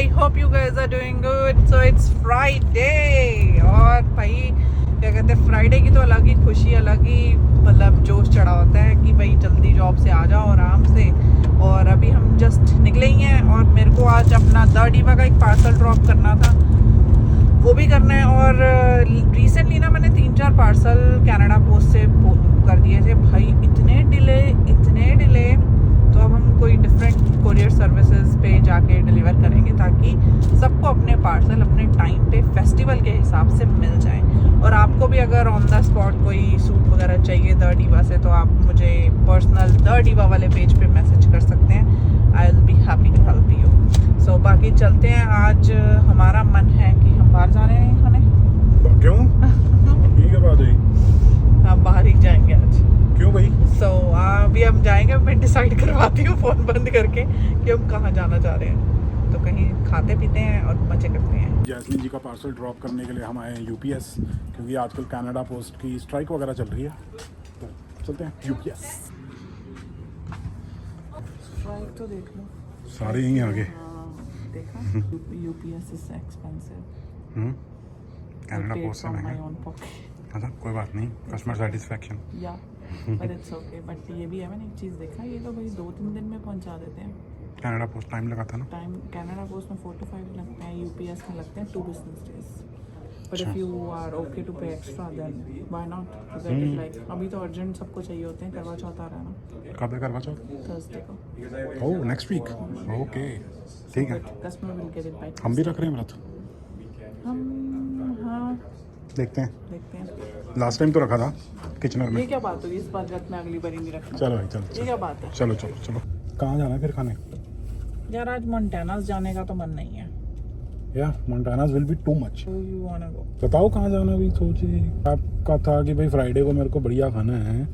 I hope you guys are doing good. So it's Friday और भाई क्या कहते हैं फ्राइडे की तो अलग ही खुशी, अलग ही मतलब जोश चढ़ा होता है कि भाई जल्दी जॉब से आ जाओ आराम से। और अभी हम जस्ट निकले ही हैं और मेरे को आज अपना द डिवा का एक पार्सल ड्रॉप करना था, वो भी करना है। और रिसेंटली ना मैंने 3-4 पार्सल कनाडा पोस्ट से कर दिए थे भाई, इतने डिले। तो अब हम कोई डिफरेंट कोरियर सर्विसेज पे जाके डिलीवर करेंगे ताकि सबको अपने पार्सल अपने टाइम पे फेस्टिवल के हिसाब से मिल जाए। और आपको भी अगर ऑन द स्पॉट कोई सूट वगैरह चाहिए द डिवा से तो आप मुझे पर्सनल द डिवा वाले पेज पे मैसेज कर सकते हैं। I will be happy to help you. So बाकी चलते हैं, आज हमारा मन है कि हम बाहर जा रहे हैं खाने। क्यों? क्या बात है? हम बाहर ही जाएंगे आज। क्यों भाई? सो अभी हम जाएंगे, मैं डिसाइड करवाती हूँ फ़ोन बंद करके कि हम कहाँ जाना चाह रहे हैं। तो कहीं खाते पीते हैं और मजे करते हैं। जैस्मिन जी का पार्सल ड्रॉप करने के लिए हम आए हैं यूपीएस, क्योंकि आजकल कनाडा पोस्ट की स्ट्राइक वगैरह चल रही है। तो चलते हैं यूपीएस। स्ट्राइक तो देख लो, सारे यहीं आगे। देखा UPS is expensive. Canada post से महंगा। अच्छा कोई बात नहीं, कस्टमर सेटिस्फेक्शन। या बट इट्स ओके। बट ये भी है, मैंने एक चीज़ देखा, ये तो भाई 2-3 दिन में पहुंचा देते हैं। कनाडा पोस्ट टाइम लगाता ना? टाइम कनाडा पोस्ट में 4 to 5 लगते हैं, यूपीएस में लगते हैं 2 business days। But if you are okay to pay extra then why not. Like अभी तो अर्जेंट सबको चाहिए होते हैं, करवा चौथ आ रहा है ना। कब है करवा चौथ? थर्सडे को। ओह नेक्स्ट वीक। ओके ठीक है। Customer will get it by. हम भी रख रहे हैं व्रत। हम हाँ देखते हैं। लास्ट टाइम तो रखा था किचनर में। ये क्या बात हुई इस बार व्रत में, अगली बार ही नहीं रखना। चलो भाई चलो ये क्या बात है? चलो चलो चलो। कहाँ जाना है फिर खाने? यार आज मोंटानास जाने का तो मन नहीं है। या Montana's will be too much. You wanna go? बताओ बताओ कहाँ जाना भी सोचिए। आपका था कि भाई फ्राइडे को मेरे को बढ़िया खाना है,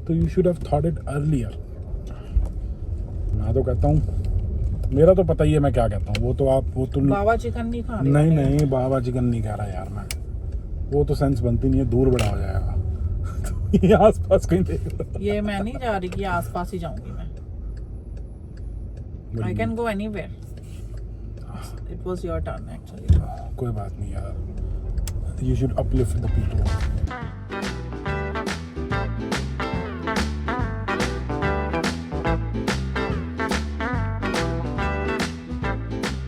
तो you should have thought it earlier. मैं तो कहता हूँ, मेरा तो पता ही है मैं क्या कहता हूँ। वो तो आप वो तो बाबा चिकन नहीं खा रहे? नहीं बाबा चिकन नहीं कह रहा यार मैं। वो तो सेंस बनती नहीं है, दूर बड़ा हो जाएगा। तो ये आसपास कहीं देख लो। ये मैं नहीं जा रही कि आसपास ही जाऊंगी मैं। I can go anywhere. It was your turn actually. कोई बात नहीं यार, you should uplift the people.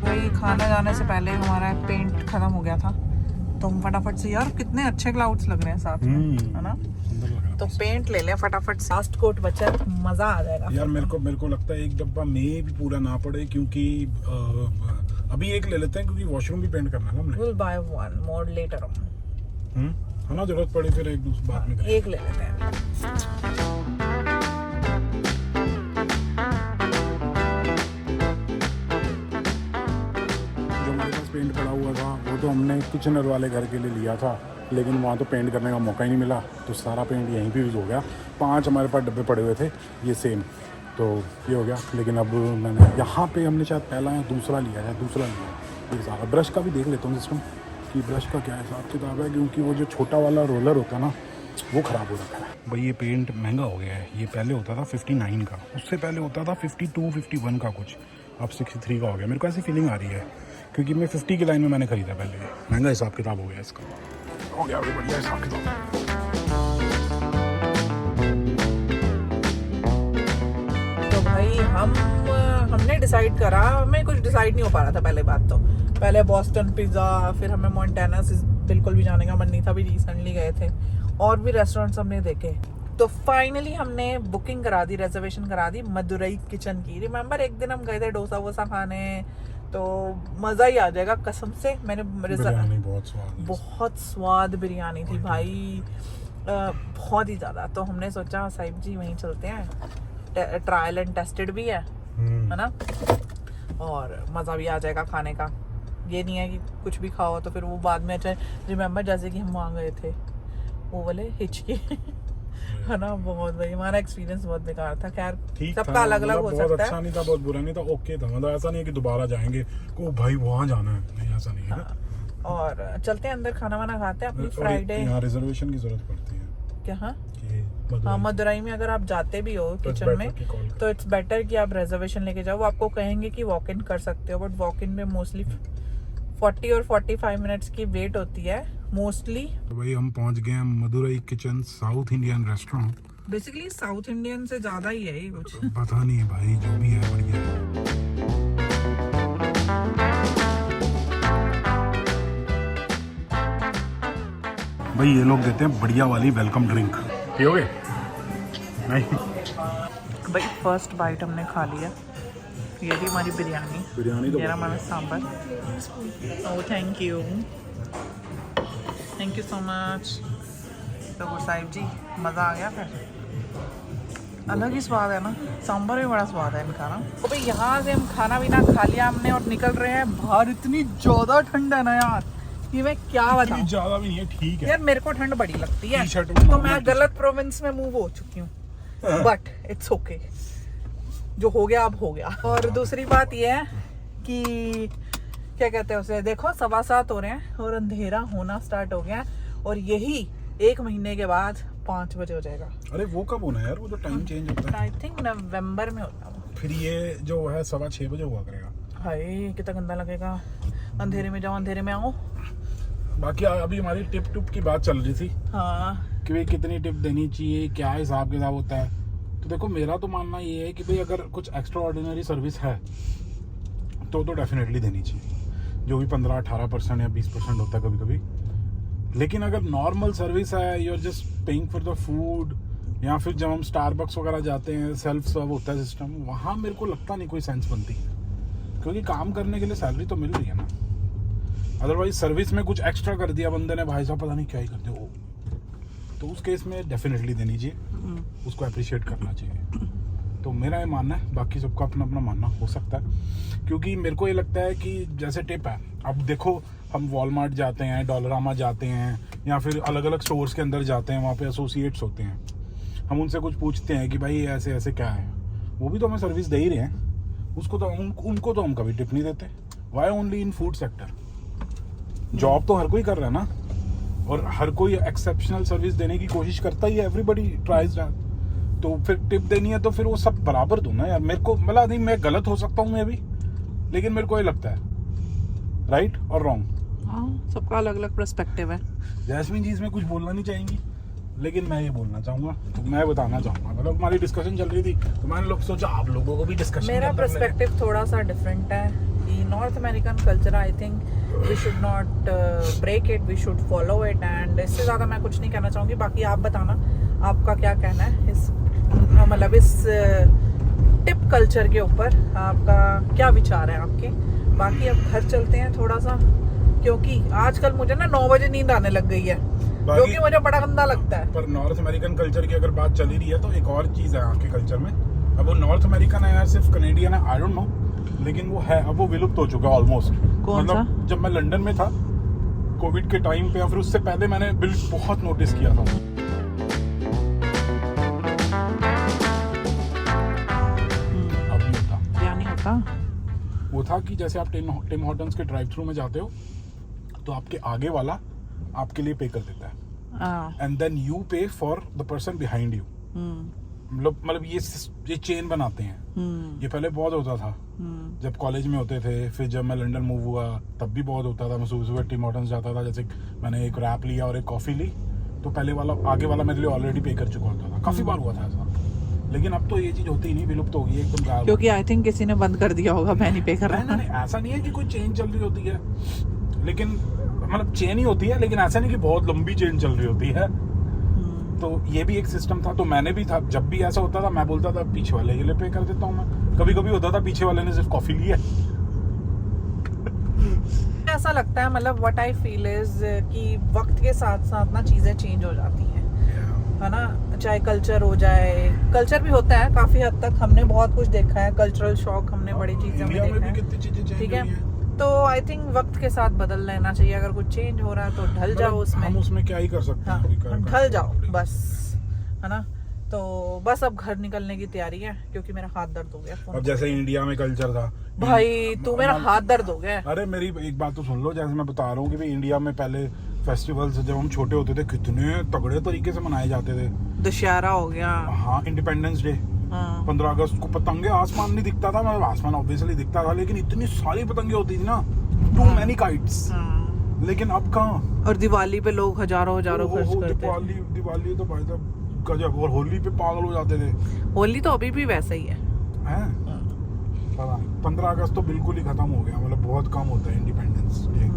वही खाना जाने से पहले हमारा पेंट खत्म हो गया था, तो हम फटाफट से, यार कितने अच्छे क्लाउड्स लग रहे हैं साथ में, है ना? तो पेंट ले लें फटाफट से, लास्ट कोट बचा है, मजा आ जाएगा। यार मेरे को लगता है एक डब्बा में भी पूरा ना पड़े, क्योंकि अभी एक ले लेते हैं, क्योंकि वॉशरूम भी पेंट करना है ना हमने। We'll buy one more later on. है ना, जरूरत पड़ी फिर एक दूसरी बात में एक ले लेते हैं। जो हमारे पास पेंट पड़ा हुआ था वो तो हमने किचनर वाले घर के लिए लिया था, लेकिन वहाँ तो पेंट करने का मौका ही नहीं मिला, तो सारा पेंट यहीं पे यूज़ हो गया। 5 हमारे पास डब्बे पड़े हुए थे ये सेम, तो ये हो गया। लेकिन अब मैंने यहाँ पे हमने शायद पहला या दूसरा लिया ये सारा। ब्रश का भी देख लेता हूँ सिस्टम कि ब्रश का क्या हिसाब किताब है, क्योंकि वो जो छोटा वाला रोलर होता है ना वो ख़राब हो रखा है भाई। ये पेंट महंगा हो गया है। ये पहले होता था 59 का, उससे पहले होता था 52-51 का कुछ, अब 63 का हो गया। मेरे को ऐसी फीलिंग आ रही है, क्योंकि मैं 50 की लाइन में मैंने ख़रीदा पहले। महंगा हिसाब किताब हो गया इसका, हो गया अभी बढ़िया हिसाब किताब। तो भाई हमने डिसाइड करा, हमें कुछ डिसाइड नहीं हो पा रहा था पहले बात तो। पहले बॉस्टन पिज़्ज़ा, फिर हमें मोंटानास बिल्कुल भी जाने का मन नहीं था, भी रिसेंटली गए थे और भी रेस्टोरेंट्स हमने देखे। तो फाइनली हमने बुकिंग करा दी, रिजर्वेशन करा दी मदुरई किचन की। रिमेंबर एक दिन हम गए थे डोसा वोसा खाने, तो मज़ा ही आ जाएगा कसम से। मैंने बहुत स्वाद बिरयानी थी भाई, बहुत ही ज़्यादा। तो हमने सोचा साहिब जी वहीं चलते हैं, ट्रायल एंड टेस्टेड भी है ना, और मज़ा भी आ जाएगा खाने का। ये नहीं है कि कुछ भी खाओ तो फिर वो बाद में अच्छा। रिमेंबर जैसे कि हम वहाँ गए थे वो वाले हिचकी है ना, बहुत भाई हमारा एक्सपीरियंस बहुत बेकार था। खैर सबका अलग अलग हो सकता है। बहुत अच्छा नहीं था, बहुत बुरा नहीं था, ओके था। मतलब ऐसा नहीं है कि दोबारा जाएंगे को भाई वहाँ जाना है, नहीं ऐसा नहीं है। और चलते हैं अंदर, खाना वाना खाते हैं अपनी फ्राइडे। यहाँ रिजर्वेशन की जरूरत पड़ती है क्या? हाँ कि हाँ मदुरई में अगर आप जाते भी हो किचन में तो इट्स बेटर कि आप रिजर्वेशन लेके जाओ। वो आपको कहेंगे कि वॉक इन कर सकते हो, बट वॉक इन में मोस्टली 40 और 45 मिनट्स की वेट होती है मोस्टली। तो भाई हम पहुंच गए हैं Madurai kitchen, south Indian restaurant. Basically south Indian से ज्यादा ही है ये कुछ। पता नहीं भाई, जो भी है बढ़िया है। भाई ये लोग देते हैं बढ़िया वाली वेलकम ड्रिंक, पियोगे? नहीं भाई फर्स्ट बाइट हमने खा लिया। ये भी हमारी बिरयानी तो ये हमारा sambar. Oh thank you so much. तो गुरसाहिब जी मज़ा आ गया फिर। अलग ही स्वाद है ना, सांभर भी बड़ा स्वाद है इनका ना। तो भाई यहाँ से हम खाना पीना खा लिया हमने और निकल रहे हैं बाहर। इतनी ज़्यादा ठंड है ना यार, ये मैं क्या बताऊं। ज्यादा भी नहीं है, ठीक है यार मेरे को ठंड बड़ी लगती है, टी-शर्ट तो मैं गलत प्रोविंस में मूव हो चुकी हूँ, बट इट्स ओके, जो हो गया अब हो गया। और दूसरी बात ये है कि क्या कहते हैं उसे, देखो 7:15 हो रहे हैं और अंधेरा होना स्टार्ट हो गया है, और यही 1 महीने के बाद 5 बजे हो जाएगा। अरे वो कब होना है यार, वो जो टाइम चेंज होता है? आई थिंक नवंबर में होता है। फिर ये जो है 6:15 बजे हुआ करेगा। हाय कितना गंदा लगेगा, अंधेरे में जाओ अंधेरे में आओ। बाकी अभी हमारी टिप टुप की बात चल रही थी हाँ कि भाई कितनी टिप देनी चाहिए, क्या हिसाब किताब होता है। तो देखो मेरा तो मानना ये है कि भाई अगर कुछ एक्स्ट्रा ऑर्डिनरी सर्विस है तो डेफिनेटली देनी चाहिए, जो भी 15-18% या 20% होता है कभी कभी। लेकिन अगर नॉर्मल सर्विस है, you are just paying for the food, या फिर जब हम स्टारबक्स वगैरह जाते हैं सेल्फ सर्व होता है सिस्टम, वहाँ मेरे को लगता नहीं कोई सेंस बनती, क्योंकि काम करने के लिए सैलरी तो मिल रही है ना। अदरवाइज सर्विस में कुछ एक्स्ट्रा कर दिया बंदे ने, भाई साहब पता नहीं क्या ही कर दिया वो, तो उस केस में डेफिनेटली देनी चाहिए, उसको अप्रिशिएट करना चाहिए। तो मेरा ये मानना है, बाकी सबका अपना अपना मानना हो सकता है। क्योंकि मेरे को ये लगता है कि जैसे टिप है, अब देखो हम वॉलमार्ट जाते हैं, डॉलरामा जाते हैं, या फिर अलग अलग स्टोर्स के अंदर जाते हैं, वहाँ पे एसोसिएट्स होते हैं, हम उनसे कुछ पूछते हैं कि भाई ऐसे ऐसे क्या है, वो भी तो हमें सर्विस दे ही रहे हैं, उसको तो उनको तो हम कभी टिप नहीं देते। Why only in food sector? Job तो हर कोई कर रहा है ना, और हर कोई एक्सेप्शनल सर्विस देने की कोशिश करता ही है, एवरीबडी ट्राइज दैट। तो फिर टिप देनी है तो फिर वो सब बराबर दो ना यार। मेरे को मतलब नहीं, मैं गलत हो सकता हूँ मैं भी, लेकिन मेरे को ये लगता है राइट और रॉन्ग। हाँ सबका अलग अलग पर्सपेक्टिव है। जैस्मीन जी इसमें कुछ बोलना नहीं चाहेंगी, लेकिन मैं ये बोलना चाहूँगा, तो मैं बताना चाहूँगा। मतलब हमारी डिस्कशन चल रही थी तो मैंने लोग सोचा आप लोगों को भी डिस्कशन। मेरा पर्सपेक्टिव थोड़ा सा डिफरेंट है कि North American culture, I think we should not break it, we should follow it, and इससे ज़्यादा मैं कुछ नहीं कहना चाहूँगी। बाकी आप बताना आपका क्या कहना है इस मतलब इस टिप कल्चर के ऊपर, आपका क्या विचार है आपके। बाकी अब घर चलते हैं थोड़ा सा, क्योंकि आजकल मुझे ना 9 बजे नींद आने लग गई है, जो कि मुझे बड़ा गंदा लगता है। पर नॉर्थ अमेरिकन कल्चर की अगर बात चली रही है तो एक और चीज़ है आपके कल्चर में। अब वो नॉर्थ अमेरिकन है या सिर्फ कनेडियन है, आई डोंट नो, लेकिन वो है, अब वो विलुप्त हो चुका है ऑलमोस्ट। मतलब जब मैं लंदन में था कोविड के टाइम पे, या फिर उससे पहले मैंने बहुत नोटिस किया था। अब नहीं होता। क्या नहीं होता? वो था कि जैसे आप टिम हॉर्टन्स के ड्राइव थ्रू में जाते हो तो आपके आगे वाला आपके लिए पे कर देता है, एंड देन यू पे for the person behind you. मतलब ये चेन बनाते हैं। ये पहले बहुत होता था जब कॉलेज में होते थे, फिर जब मैं लंदन मूव हुआ तब भी बहुत होता था। मैं सुबह सुबह टिम हॉर्टन्स जाता था, जैसे मैंने एक रैप लिया और एक कॉफ़ी ली तो पहले वाला आगे वाला मेरे लिए ऑलरेडी पे कर चुका होता था। काफ़ी बार हुआ था ऐसा, लेकिन अब तो ये चीज़ होती ही नहीं, विलुप्त हो गई एकदम गायब। क्योंकि आई थिंक किसी ने बंद कर दिया होगा, मैं नहीं पे कर रहा। नहीं, ऐसा नहीं है कि कोई चेन चल रही होती है, लेकिन मतलब चेन ही होती है, लेकिन ऐसा नहीं कि बहुत लंबी चेन चल रही होती है। तो ये भी एक सिस्टम था, तो मैंने भी था, जब भी ऐसा होता था मैं बोलता था पीछे वाले के लिए पे कर देता हूँ मैं। कभी कभी होता था पीछे वाले ने सिर्फ कॉफी ली है। ऐसा लगता है, मतलब व्हाट आई फील इज कि वक्त के साथ साथ ना चीजें चेंज हो जाती हैं, है ना। चाहे कल्चर हो जाए, कल्चर भी होता है काफी हद तक, हमने बहुत कुछ देखा है, कल्चरल शॉक हमने बड़ी चीजों में देखा है, ठीक है। तो आई थिंक वक्त के साथ बदल लेना चाहिए, अगर कुछ चेंज हो रहा है तो ढल जाओ उसमें। हम उसमें क्या ही कर सकते हैं, ढल जाओ बस, है ना। तो बस अब घर निकलने की तैयारी है, क्योंकि मेरा हाथ दर्द हो गया। अब जैसे इंडिया में कल्चर था भाई, तू मेरा हाथ दर्द हो गया। अरे मेरी एक बात तो सुन लो, जैसे मैं बता रहा हूँ कि भाई इंडिया में पहले फेस्टिवल्स जब हम छोटे होते थे कितने तगड़े तरीके से मनाए जाते थे। दशहरा हो गया, हाँ, इंडिपेंडेंस डे, हाँ 15 अगस्त को पतंगे, आसमान नहीं दिखता था, मतलब आसमान ऑब्वियसली दिखता था लेकिन इतनी सारी पतंगे होती थी ना, टू मैनी काइट्स। लेकिन अब कहाँ। और दिवाली पे लोग हजारों खर्च करते दिवाली तो भाई साहब गजब। और होली पे पागल हो जाते थे। होली तो अभी भी वैसा ही है। पता नहीं, 15 अगस्त तो बिल्कुल ही खत्म हो गया, मतलब बहुत कम होता है इंडिपेंडेंस डे।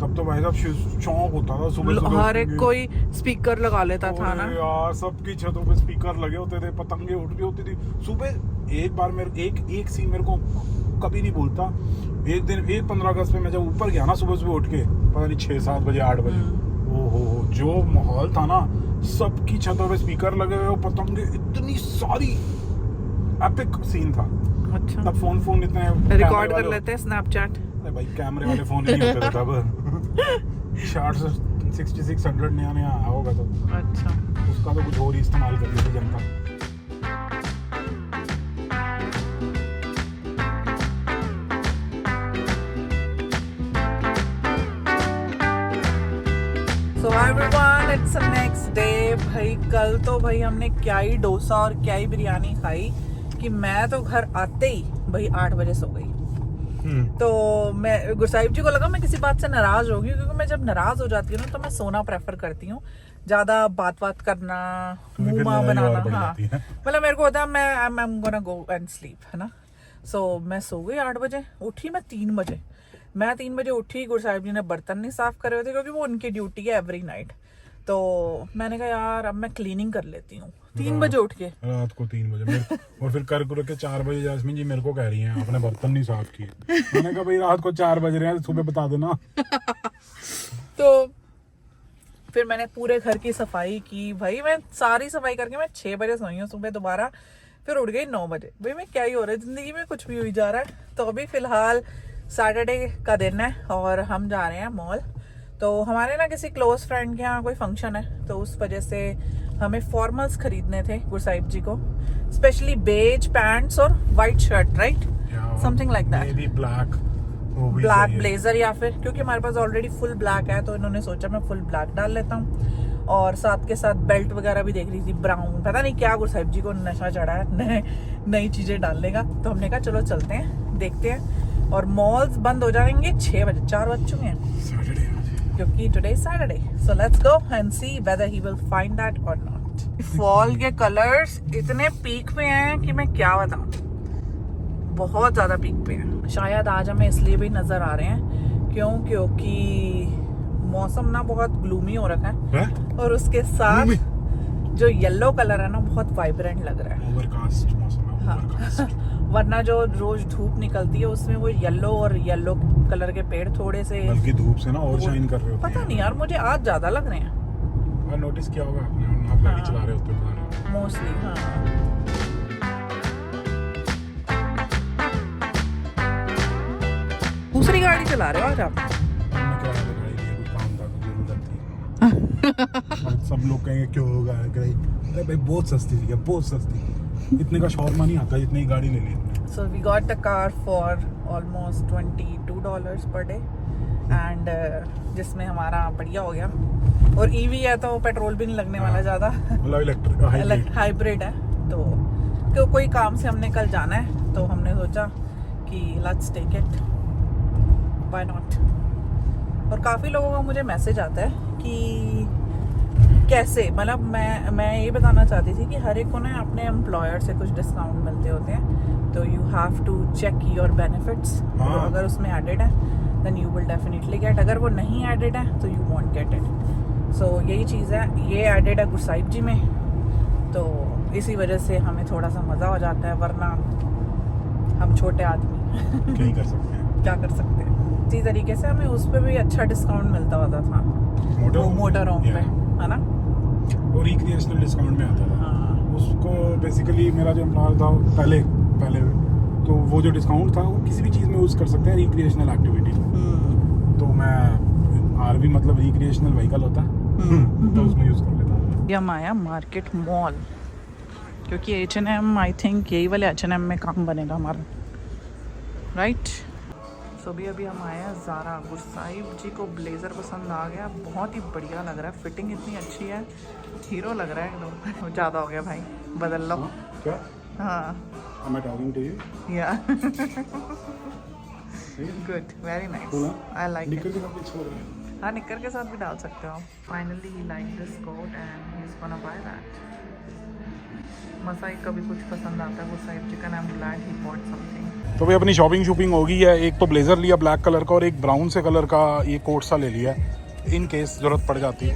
तब तो भाई साहब शौक होता था सुबह हर एक कोई स्पीकर लगा लेता था ना यार, सबकी छतों पे स्पीकर लगे होते थे, पतंगे उड़ रही होती थी सुबह। एक बार मेरे एक सीन मेरे को कभी नहीं भूलता। एक दिन 15 अगस्त पे मैं जब ऊपर गया ना सुबह उठ के, पता नहीं 6-7 बजे 8 बजे, ओहो जो माहौल था ना, सबकी छतों पे स्पीकर लगे हुए, पतंगे इतनी सारी, एपिक सीन था। अच्छा, तब फोन इतने रिकॉर्ड कर लेते हैं स्नैपचैट। भाई कैमरे वाले फोन ही नहीं होते थे तब। शॉर्ट्स 6600 नया आया होगा तो। अच्छा, उसका तो कुछ और ही इस्तेमाल कर लेते जनता। So everyone, it's the next day। भाई कल तो भाई हमने क्या ही डोसा और क्या ही बिरयानी खाई कि मैं तो घर आते ही भाई 8 बजे सो गई। तो मैं गुरसाहिब जी को लगा मैं किसी बात से नाराज होगी, क्योंकि मैं जब नाराज हो जाती हूँ ना तो मैं सोना प्रेफर करती हूँ, ज्यादा बात करना, मुंह बनाना। हाँ, मतलब मेरे को होता है मैं गोना गो एंड स्लीप, है ना। सो मैं सो गई 8 बजे, उठी मैं 3 बजे। मैं 3 बजे उठी, गुरसाहिब जी ने बर्तन नहीं साफ करे हुए थे क्योंकि वो उनकी ड्यूटी है एवरी नाइट। तो मैंने कहा यार अब मैं क्लीनिंग कर लेती हूँ 3 बजे उठ के, रात को 3 बजे। और फिर कर के 4 बजे जासमीन जी मेरे को कह रही हैं आपने बर्तन नहीं साफ किए। मैंने कहा भाई रात को 4 बज रहे हैं, सुबह बता देना। तो फिर मैंने पूरे घर की सफाई की भाई, मैं सारी सफाई करके मैं 6 बजे सोई हूँ सुबह दोबारा, फिर उठ गई 9 बजे। भाई मैं क्या ही हो रहा है जिंदगी में, कुछ भी हो जा रहा है। तो अभी फिलहाल सैटरडे का दिन है और हम जा रहे हैं मॉल। तो हमारे ना किसी क्लोज फ्रेंड के यहाँ कोई फंक्शन है, तो उस वजह से हमें फॉर्मल्स खरीदने थे गुरसाहिब जी को, स्पेशली बेज पैंट्स और white shirt, right, something like that, black blazer, या फिर क्योंकि हमारे पास ऑलरेडी फुल ब्लैक है तो इन्होंने सोचा मैं फुल ब्लैक डाल लेता हूँ। और साथ के साथ बेल्ट वगैरह भी देख रही थी ब्राउन, पता नहीं क्या गुरसाहिब जी को नशा चढ़ा है नई चीजें डालने का। तो हमने कहा चलो चलते हैं, देखते हैं। और मॉल्स बंद हो जाएंगे 6 बजे, 4 बज चुके हैं क्योंकि today is Saturday. So let's go and see whether he will find that और नॉट। फॉल के कलर्स इतने पीक पे हैं कि मैं क्या बताऊं, बहुत ज्यादा पीक पे हैं। शायद आज हमें इसलिए भी नजर आ रहे हैं क्योंकि मौसम ना बहुत ग्लूमी हो रखा है और उसके साथ जो येलो कलर है ना बहुत वाइब्रेंट लग रहा है। ओवरकास्ट मौसम है, ओवरकास्ट। वरना जो रोज धूप निकलती है उसमें वो येलो कलर के पेड़ थोड़े से, बल्कि धूप से ना और शाइन कर रहे होते हैं। पता नहीं यार, मुझे आज ज्यादा लग रहे हैं। और नोटिस किया होगा आपने, आप गाड़ी चला रहे होते हो मोस्टली। हाँ, दूसरी गाड़ी चला रहे हो आज आप? सब लोग कहेंगे क्यों होगा, अरे भाई बहुत सस्ती थी, बहुत सस्ती, इतने का शौरमा नहीं आता जितनी गाड़ी ले ली हमने। So we got the car for almost $22 per day and जिसमें हमारा बढ़िया हो गया। और ईवी है तो पेट्रोल भी नहीं लगने वाला ज्यादा, मतलब इलेक्ट्रिक हाइब्रिड है। तो कोई काम से हमने कल जाना है तो हमने सोचा कि let's take it, why not. और काफ़ी लोगों का मुझे मैसेज आता है कि कैसे, मतलब मैं ये बताना चाहती थी कि हर एक को ना अपने एम्प्लॉयर से कुछ डिस्काउंट मिलते होते हैं, तो you have to check your benefits. अगर उसमें एडेड है then you will definitely get, अगर वो नहीं एडेड है तो you won't get it. So यही चीज़ है, ये एडेड है गुरसाहिब जी में, तो इसी वजह से हमें थोड़ा सा मज़ा हो जाता है, वरना हम छोटे आदमी क्या कर सकते हैं, क्या कर सकते हैं। इसी तरीके से हमें उस पर भी अच्छा डिस्काउंट मिलता होता था मोटर होम पे, है ना, वो रिक्रिएशनल डिस्काउंट में आता था। हाँ। उसको बेसिकली मेरा जो एम्प्लॉयर था पहले तो वो जो डिस्काउंट था वो किसी भी चीज़ में यूज़ कर सकते हैं, रिक्रिएशनल एक्टिविटी। तो मैं आरवी मतलब रिक्रिएशनल व्हीकल होता है तो उसमें यूज़ कर लेता हूँ। हम आया मार्केट मॉल क्योंकि H&M, आई थिंक यही वाले H&M में काम बनेगा हमारा, राइट। सो अभी हम आए हैं ज़ारा। गुरसाहिब जी को ब्लेज़र पसंद आ गया, बहुत ही बढ़िया लग रहा है, फिटिंग इतनी अच्छी है, हीरो लग रहा है एकदम। ज़्यादा हो गया भाई, बदल लो। क्या? हाँ Am I talking to you? या good, very nice, I like निकल इट। के साथ छोड़ रहे हैं। हाँ, निक्कर के साथ भी डाल सकते हो। Finally he like this coat and he is gonna buy that. मसाई कभी कुछ पसंद आता है गुरसाहिब जी का, I am glad he bought something. तो भाई अपनी शॉपिंग हो गई है। एक तो ब्लेजर लिया ब्लैक कलर का और एक ब्राउन से कलर का ये कोट सा ले लिया इन केस जरूरत पड़ जाती है।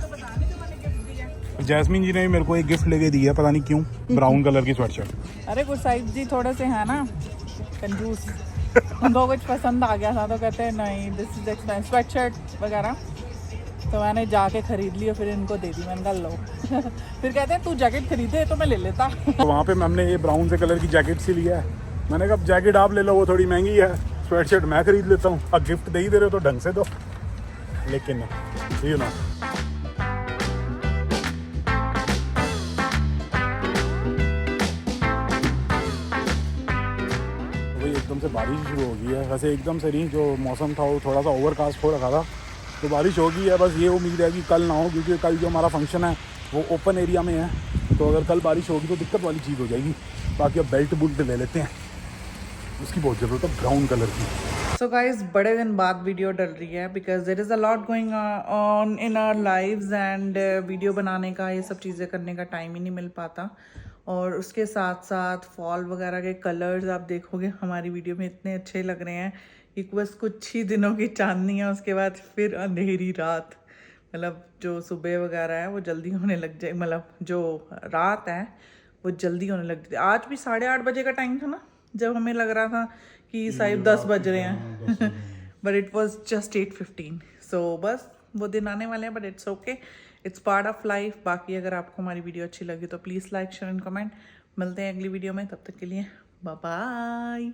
जैस्मीन जी ने भी मेरे को एक गिफ्ट लेके दी है, पता नहीं क्यों, ब्राउन कलर की स्वेटशर्ट। अरे गुरसाहिब जी थोड़े से है ना कंजूस, उनको कुछ पसंद आ गया था तो कहते हैं नहीं दिस इज एक्सपेंसिव, स्वेटशर्ट वगैरह, तो मैंने जाके खरीद ली और फिर इनको दे दी। मैंने कहा लो फिर कहते हैं तू जैकेट खरीदे तो मैं ले लेता। तो वहाँ पे हमने ये ब्राउन से कलर की जैकेट सी लिया है। मैंने कहा जैकेट आप ले लो, वो थोड़ी महंगी है, स्वेटशर्ट मैं खरीद लेता हूँ। अब गिफ्ट दे ही दे रहे हो तो ढंग से दो, लेकिन यू नो। वही एकदम से बारिश शुरू हो गई है। वैसे एकदम से नहीं, जो मौसम था वो थोड़ा सा ओवरकास्ट हो रखा था, तो बारिश हो गई है। बस ये उम्मीद है कि कल ना हो, क्योंकि कल जो हमारा फंक्शन है वो ओपन एरिया में है, तो अगर कल बारिश होगी तो दिक्कत वाली चीज़ हो जाएगी। बाकी अब बेल्ट बुल्ट ले लेते हैं, उसकी बहुत ज़रूरत है ब्राउन कलर की। सो गाइज बड़े दिन बाद वीडियो डल रही है because there is a lot going on in our lives and video बनाने का, ये सब चीज़ें करने का टाइम ही नहीं मिल पाता। और उसके साथ साथ फॉल वगैरह के कलर्स आप देखोगे हमारी वीडियो में इतने अच्छे लग रहे हैं कि बस कुछ ही दिनों की चांदनी है, उसके बाद फिर अंधेरी रात। मतलब जो सुबह वगैरह है वो जल्दी होने लग जाए, मतलब जो रात है वो जल्दी होने लग जाती। आज भी 8:30 बजे का टाइम था ना जब हमें लग रहा था कि शायद 10 बज रहे हैं, बट इट वॉज जस्ट 8:15। सो बस वो दिन आने वाले हैं, but it's okay, it's part of life. बाकी अगर आपको हमारी वीडियो अच्छी लगी तो please like share and comment. मिलते हैं अगली वीडियो में, तब तक के लिए बाय बाय।